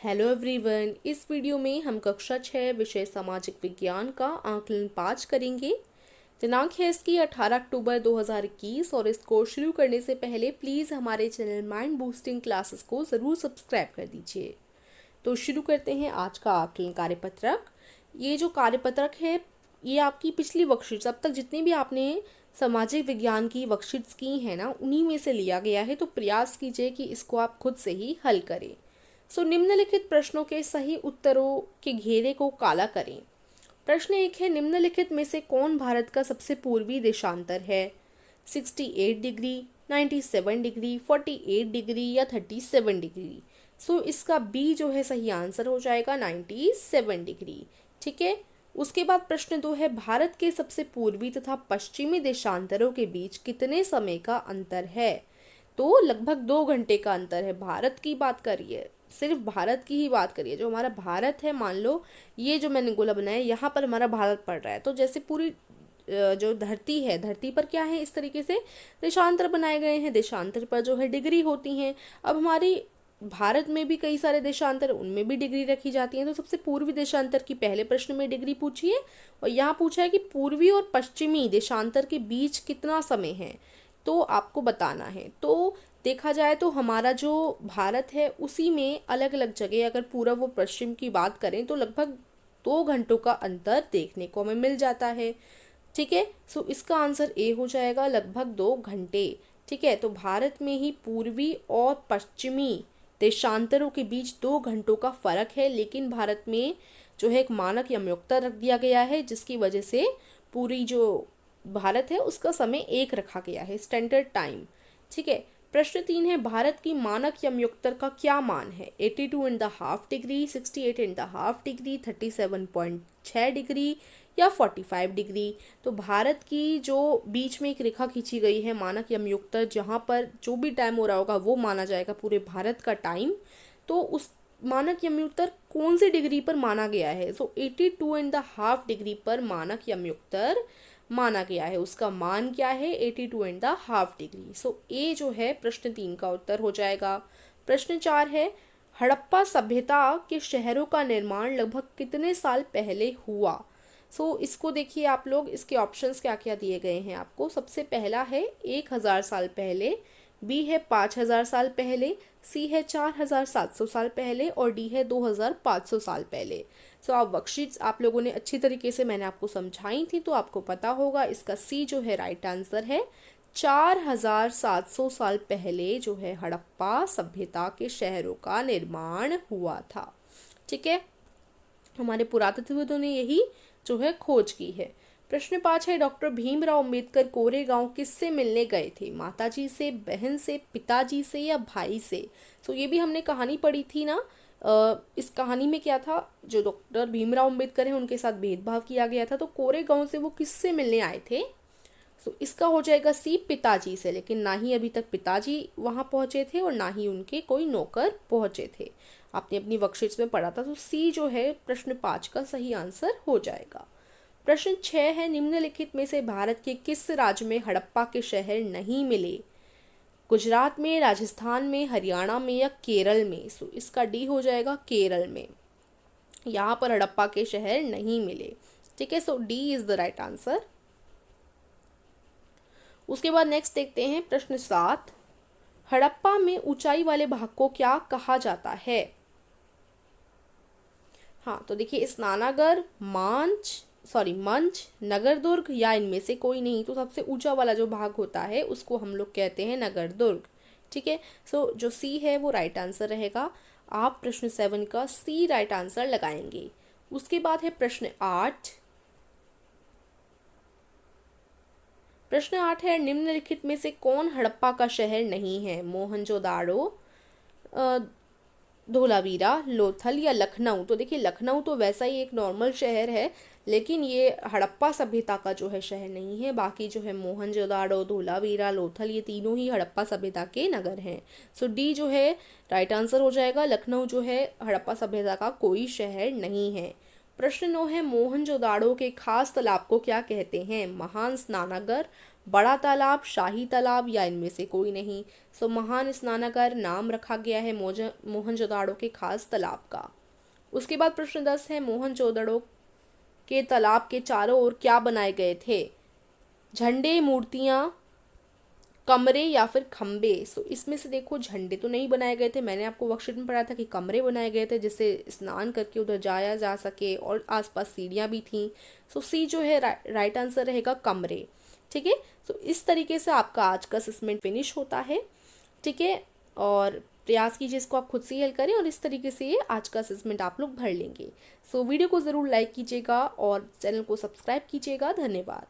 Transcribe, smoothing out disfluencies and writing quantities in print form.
Hello everyone, इस video में हम कक्षा 6 विषय सामाजिक विज्ञान का आकलन 5 करेंगे। दिनांक है इसकी 18 अक्टूबर 2021 और इस कोर्स शुरू करने से पहले प्लीज़ हमारे चैनल माइंड बूस्टिंग क्लासेस को ज़रूर सब्सक्राइब कर दीजिए। तो शुरू करते हैं आज का आकलन कार्यपत्रक। ये जो कार्यपत्रक है ये आपकी पिछली वर्कशीट्स, अब तक जितनी भी आपने सामाजिक विज्ञान की वर्कशीट्स की हैं ना, उन्हीं में से लिया गया है। तो प्रयास कीजिए कि इसको आप खुद से ही हल करें। निम्नलिखित प्रश्नों के सही उत्तरों के घेरे को काला करें। प्रश्न 1 है, निम्नलिखित में से कौन भारत का सबसे पूर्वी देशांतर है? 68 डिग्री, 97 डिग्री, 48 डिग्री या 37 डिग्री। इसका बी जो है सही आंसर हो जाएगा 97 डिग्री। ठीक है। उसके बाद प्रश्न 2 है, भारत के सबसे पूर्वी तथा पश्चिमी देशांतरों के बीच कितने समय का अंतर है? तो लगभग 2 घंटे का अंतर है। भारत की बात करिए, सिर्फ भारत की ही बात करिए। जो हमारा भारत है, मान लो ये जो मैंने गोला बनाया, यहाँ पर हमारा भारत पड़ रहा है, तो जैसे पूरी जो धरती है, धरती पर क्या है, इस तरीके से देशांतर बनाए गए हैं। देशांतर पर जो है डिग्री होती हैं। अब हमारी भारत में भी कई सारे देशांतर, उनमें भी डिग्री रखी जाती है। तो सबसे पूर्वी देशांतर की पहले प्रश्न में डिग्री पूछी है और यहाँ पूछा है कि पूर्वी और पश्चिमी देशांतर के बीच कितना समय है, तो आपको बताना है। तो देखा जाए तो हमारा जो भारत है उसी में अलग अलग जगह, अगर पूर्व व पश्चिम की बात करें तो लगभग 2 घंटों का अंतर देखने को हमें मिल जाता है। ठीक है। इसका आंसर ए हो जाएगा, लगभग 2 घंटे। ठीक है। तो भारत में ही पूर्वी और पश्चिमी देशांतरों के बीच 2 घंटों का फर्क है, लेकिन भारत में जो है एक मानक यमयुक्ता रख दिया गया है, जिसकी वजह से पूरी जो भारत है उसका समय एक रखा गया है, स्टैंडर्ड टाइम। ठीक है। प्रश्न 3 है, भारत की मानक यमयुक्तर का क्या मान है? 82.5 डिग्री, 68.5 डिग्री, 37.6 डिग्री या 45 डिग्री। तो भारत की जो बीच में एक रेखा खींची गई है मानक यमयुक्तर, जहाँ पर जो भी टाइम हो रहा होगा वो माना जाएगा पूरे भारत का टाइम। तो उस मानक यमयुक्तर कौन सी डिग्री पर माना गया है? 82.5 डिग्री पर मानक यमयुक्तर माना गया है। उसका मान क्या है? 82.5 डिग्री। ए जो है प्रश्न 3 का उत्तर हो जाएगा। प्रश्न 4 है, हड़प्पा सभ्यता के शहरों का निर्माण लगभग कितने साल पहले हुआ? इसको देखिए आप लोग, इसके ऑप्शंस क्या क्या दिए गए हैं आपको। सबसे पहला है 1000 साल पहले, बी है 5000 साल पहले, सी है 4700 साल पहले और डी है 2500 साल पहले। आप वर्कशीट्स आप लोगों ने अच्छी तरीके से मैंने आपको समझाई थी, तो आपको पता होगा इसका सी जो है राइट आंसर है। 4700 साल पहले जो है हड़प्पा सभ्यता के शहरों का निर्माण हुआ था। ठीक है। हमारे पुरातत्वविदों ने यही जो है खोज की है। प्रश्न 5 है, डॉक्टर भीमराव अंबेडकर कोरेगांव किससे मिलने गए थे? माताजी से, बहन से, पिताजी से या भाई से? ये भी हमने कहानी पढ़ी थी ना। इस कहानी में क्या था, जो डॉक्टर भीमराव अंबेडकर है उनके साथ भेदभाव किया गया था, तो कोरेगांव से वो किससे मिलने आए थे? इसका हो जाएगा सी, पिताजी से। लेकिन ना ही अभी तक पिताजी वहां पहुंचे थे और ना ही उनके कोई नौकर पहुंचे थे। आपने अपनी वर्कशीट्स में पढ़ा था। सी जो है प्रश्न 5 का सही आंसर हो जाएगा। प्रश्न 6 है, निम्नलिखित में से भारत के किस राज्य में हड़प्पा के शहर नहीं मिले? गुजरात में, राजस्थान में, हरियाणा में या केरल में? इसका डी हो जाएगा, केरल में। यहाँ पर हड़प्पा के शहर नहीं मिले। ठीक है। D is the right answer. उसके बाद नेक्स्ट देखते हैं प्रश्न 7, हड़प्पा में ऊंचाई वाले भाग को क्या कहा जाता है? हाँ, तो देखिए स्नानागर, मंच, नगरदुर्ग या इनमें से कोई नहीं। तो सबसे ऊंचा वाला जो भाग होता है उसको हम लोग कहते हैं नगरदुर्ग। ठीक है। जो सी है वो राइट आंसर रहेगा। आप प्रश्न 7 का सी राइट आंसर लगाएंगे। उसके बाद है प्रश्न 8। प्रश्न 8 है, निम्नलिखित में से कौन हड़प्पा का शहर नहीं है? मोहनजोदाड़ो, धोलावीरा, लोथल या लखनऊ? तो देखिए लखनऊ तो वैसा ही एक नॉर्मल शहर है, लेकिन ये हड़प्पा सभ्यता का जो है शहर नहीं है। बाकी जो है मोहनजोदाड़ो, धोलावीरा, लोथल, ये तीनों ही हड़प्पा सभ्यता के नगर हैं। डी जो है राइट आंसर हो जाएगा। लखनऊ जो है हड़प्पा सभ्यता का कोई शहर नहीं है। प्रश्न 9 है, मोहनजोदाड़ो के खास तालाब को क्या कहते हैं? महान स्नानागार, बड़ा तालाब, शाही तालाब या इनमें से कोई नहीं। सो महान स्नानागार नाम रखा गया है मोहनजोदाड़ो के खास तालाब का। उसके बाद प्रश्न 10 है, मोहनजोदड़ो के तालाब के चारों ओर क्या बनाए गए थे? झंडे, मूर्तियां, कमरे या फिर खंबे। सो इसमें से देखो, झंडे तो नहीं बनाए गए थे, मैंने आपको वर्कशीट में पढ़ा था कि कमरे बनाए गए थे जिससे स्नान करके उधर जाया जा सके, और आसपास सीढ़ियाँ भी थीं। सो सी जो है राइट आंसर रहेगा कमरे। ठीक है, सो इस तरीके से आपका आज का असेसमेंट फिनिश होता है। ठीक है, और प्रयास कीजिए इसको आप खुद से ही हल करें, और इस तरीके से ये आज का असेसमेंट आप लोग भर लेंगे। सो वीडियो को ज़रूर लाइक कीजिएगा और चैनल को सब्सक्राइब कीजिएगा। धन्यवाद।